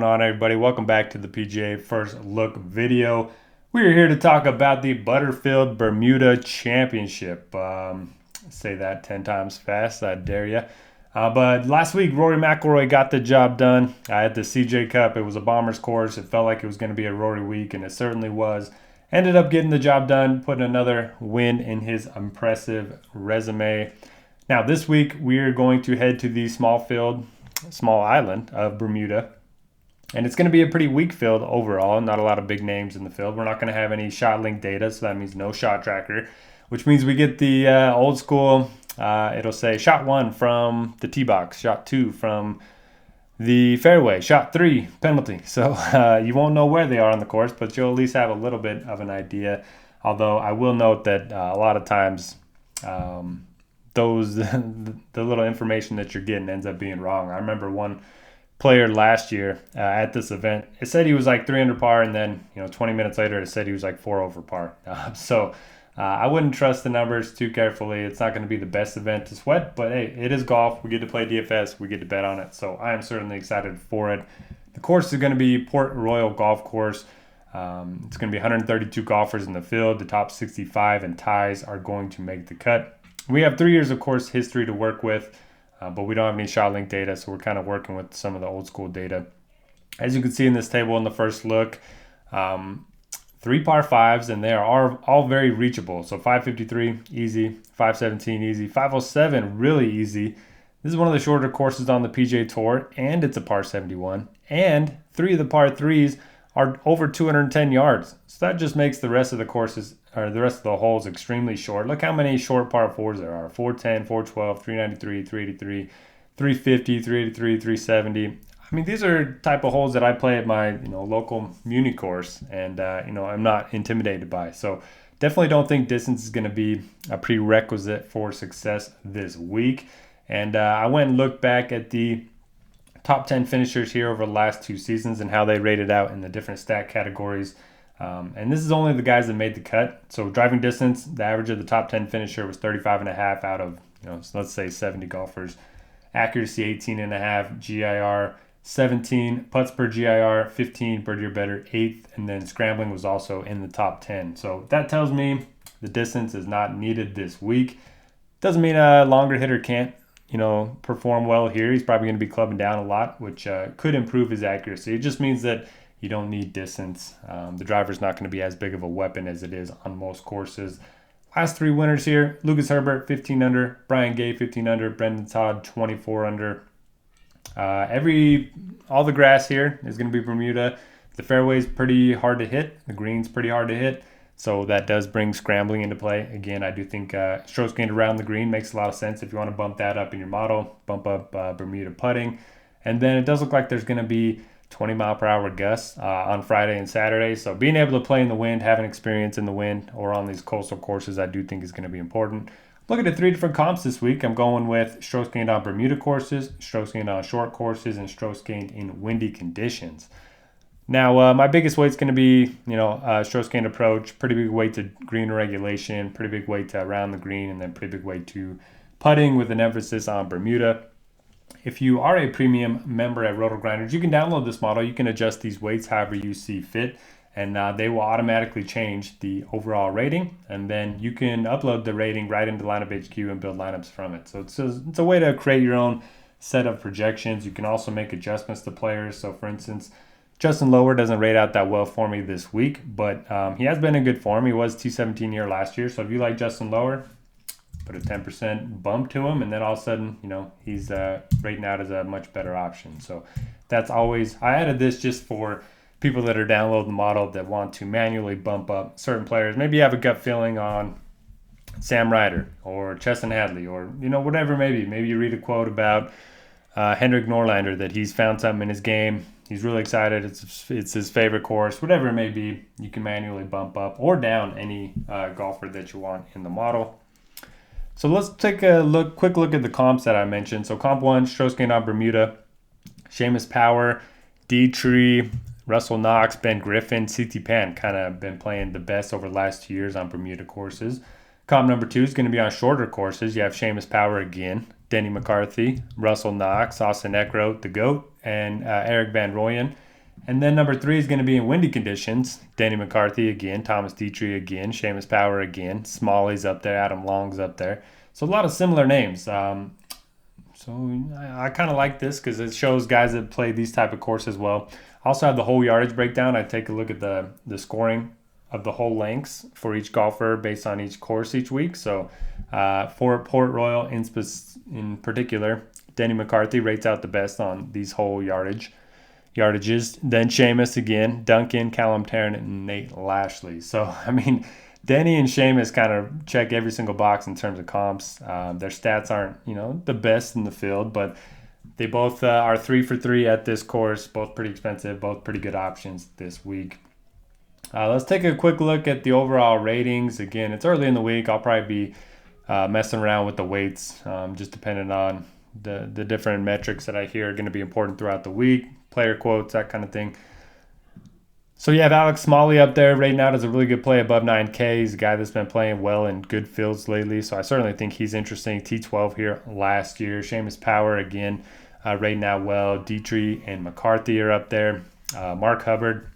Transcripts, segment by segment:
What's going on, everybody? Welcome back to the PGA First Look video. We're here to talk about the Butterfield Bermuda Championship. Say that 10 times fast, I dare you. But last week, Rory McIlroy got the job done at the CJ Cup. It was a bomber's course. It felt like it was going to be a Rory week, and it certainly was. Ended up getting the job done, putting another win in his impressive resume. Now, this week, we're going to head to the small island of Bermuda. And it's going to be a pretty weak field overall. Not a lot of big names in the field. We're not going to have any shot link data, so that means no shot tracker, which means we get the old school. It'll say shot 1 from the tee box, shot 2 from the fairway, shot 3 penalty. So you won't know where they are on the course, but you'll at least have a little bit of an idea. Although I will note that a lot of times the little information that you're getting ends up being wrong. I remember one player last year at this event. It said he was like 3 under par, and then 20 minutes later it said he was like 4 over par. So I wouldn't trust the numbers too carefully. It's not going to be the best event to sweat, but hey, it is golf. We get to play DFS. We get to bet on it. So I am certainly excited for it. The course is going to be Port Royal Golf Course. It's going to be 132 golfers in the field. The top 65 and ties are going to make the cut. We have 3 years of course history to work with. But we don't have any shot link data, so we're kind of working with some of the old school data. As you can see in this table in the first look, 3 par 5s, and they are all very reachable. So 553, easy. 517, easy. 507, really easy. This is one of the shorter courses on the PGA Tour, and it's a par 71. And 3 of the par 3s are over 210 yards. So that just makes the rest of the courses, or the rest of the holes, extremely short. Look how many short par 4s there are. 410, 412, 393, 383, 350, 383, 370. I mean, these are type of holes that I play at my local Muni course, and I'm not intimidated by. So definitely don't think distance is going to be a prerequisite for success this week. And I went and looked back at the top 10 finishers here over the last 2 seasons and how they rated out in the different stat categories. And this is only the guys that made the cut. So driving distance, the average of the top 10 finisher was 35.5 out of, so let's say 70 golfers. Accuracy, 18.5. GIR, 17. Putts per GIR, 15. Birdie or better, 8th. And then scrambling was also in the top 10. So that tells me the distance is not needed this week. Doesn't mean a longer hitter can't perform well here. He's probably going to be clubbing down a lot, which could improve his accuracy. It just means that you don't need distance. The driver's not going to be as big of a weapon as it is on most courses. Last 3 winners here: Lucas Herbert, 15 under; Brian Gay, 15 under; Brendan Todd, 24 under. All the grass here is going to be Bermuda. The fairway's pretty hard to hit. The green's pretty hard to hit. So that does bring scrambling into play. Again, I do think strokes gained around the green makes a lot of sense. If you want to bump that up in your model, bump up Bermuda putting. And then it does look like there's going to be 20-mile-per-hour gusts on Friday and Saturday. So being able to play in the wind, having experience in the wind or on these coastal courses, I do think is going to be important. Looking at 3 different comps this week. I'm going with strokes gained on Bermuda courses, strokes gained on short courses, and strokes gained in windy conditions. Now, my biggest weight is going to be, strokes gained approach, pretty big weight to green regulation, pretty big weight to around the green, and then pretty big weight to putting with an emphasis on Bermuda. If you are a premium member at RotoGrinders, you can download this model. You can adjust these weights however you see fit, and they will automatically change the overall rating. And then you can upload the rating right into Lineup HQ and build lineups from it. So it's a way to create your own set of projections. You can also make adjustments to players. So, for instance, Justin Lower doesn't rate out that well for me this week, but he has been in good form. He was T17 year last year. So if you like Justin Lower, put a 10% bump to him, and then all of a sudden, he's rating out as a much better option. So that's always, I added this just for people that are downloading the model that want to manually bump up certain players. Maybe you have a gut feeling on Sam Ryder or Chesson Hadley or, whatever it may be. Maybe you read a quote about Henrik Norlander that he's found something in his game. He's really excited. It's his favorite course. Whatever it may be, you can manually bump up or down any golfer that you want in the model. So let's take a quick look at the comps that I mentioned. So comp 1, strokes gained on Bermuda, Seamus Power, D-Tree, Russell Knox, Ben Griffin, CT Pan kind of been playing the best over the last 2 years on Bermuda courses. Comp number 2 is going to be on shorter courses. You have Seamus Power again, Denny McCarthy, Russell Knox, Austin Eckroat, the GOAT, and Eric Van Rooyen. And then number 3 is going to be in windy conditions. Denny McCarthy again, Thomas Dietrich again, Seamus Power again, Smalley's up there, Adam Long's up there. So a lot of similar names. So I kind of like this because it shows guys that play these type of courses well. I also have the whole yardage breakdown. I take a look at the scoring of the whole lengths for each golfer based on each course each week. So for Port Royal in particular, Denny McCarthy rates out the best on these whole yardages. Then Seamus again, Duncan, Callum Tarrant, and Nate Lashley. So, I mean, Denny and Seamus kind of check every single box in terms of comps. Their stats aren't, the best in the field, but they both are 3 for 3 at this course. Both pretty expensive, both pretty good options this week. Let's take a quick look at the overall ratings. Again, it's early in the week. I'll probably be messing around with the weights, just depending on the different metrics that I hear are going to be important throughout the week, player quotes, that kind of thing. So you have Alex Smalley up there rating out as a really good play above 9K. He's a guy that's been playing well in good fields lately, so I certainly think he's interesting. T12 here last year. Seamus Power again rating out well. Dietrich and McCarthy are up there. Mark Hubbard,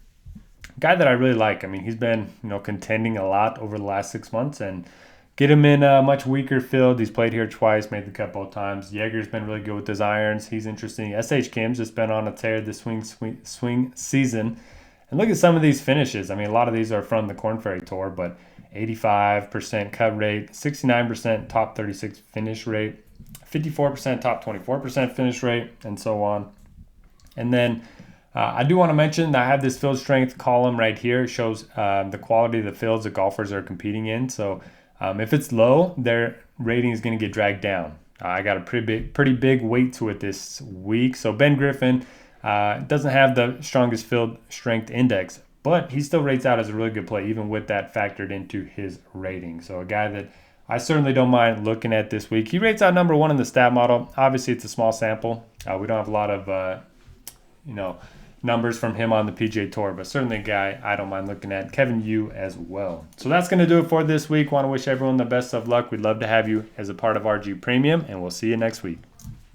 guy that I really like. I mean, he's been contending a lot over the last 6 months, and get him in a much weaker field. He's played here twice, made the cut both times. Yeager's been really good with his irons. He's interesting. S.H. Kim's just been on a tear this swing season. And look at some of these finishes. I mean, a lot of these are from the Korn Ferry Tour, but 85% cut rate, 69% top 36 finish rate, 54% top 24% finish rate, and so on. And then I do want to mention that I have this field strength column right here. It shows the quality of the fields that golfers are competing in. So if it's low, their rating is going to get dragged down. I got a pretty big weight to it this week. So Ben Griffin doesn't have the strongest field strength index, but he still rates out as a really good play, even with that factored into his rating. So a guy that I certainly don't mind looking at this week. He rates out number 1 in the stat model. Obviously, it's a small sample. We don't have a lot of, numbers from him on the PGA Tour, but certainly a guy I don't mind looking at. Kevin Yu as well. So that's going to do it for this week. Want to wish everyone the best of luck. We'd love to have you as a part of RG Premium, and we'll see you next week.